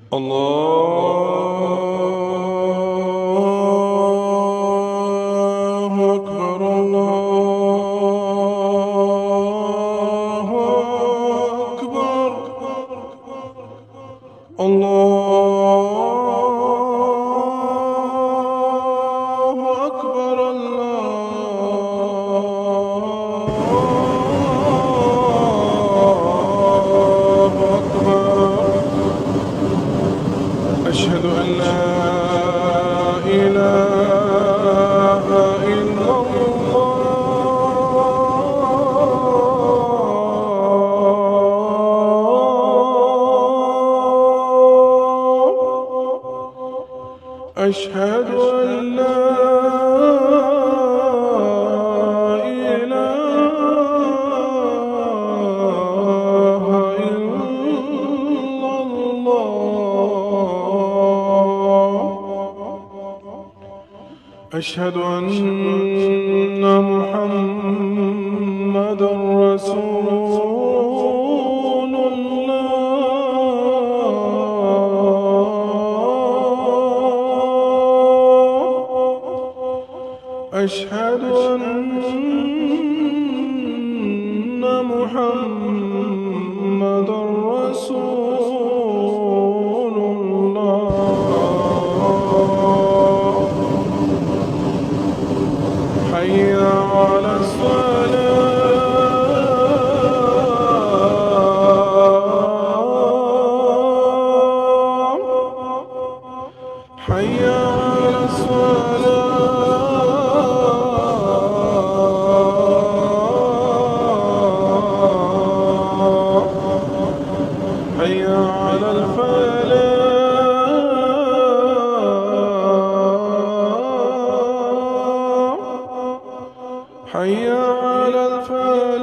الله أكبر الله أكبر الله أكبر الله أكبر. أشهد أن لا إله إلا الله. أشهد أن لا إله إلا الله. أشهد أن محمدًا رسول الله. أشهد أن محمدًا رسول الله. حي على الصلاة. حي على الصلاة. حي على الفلاح. حي على الفلاح.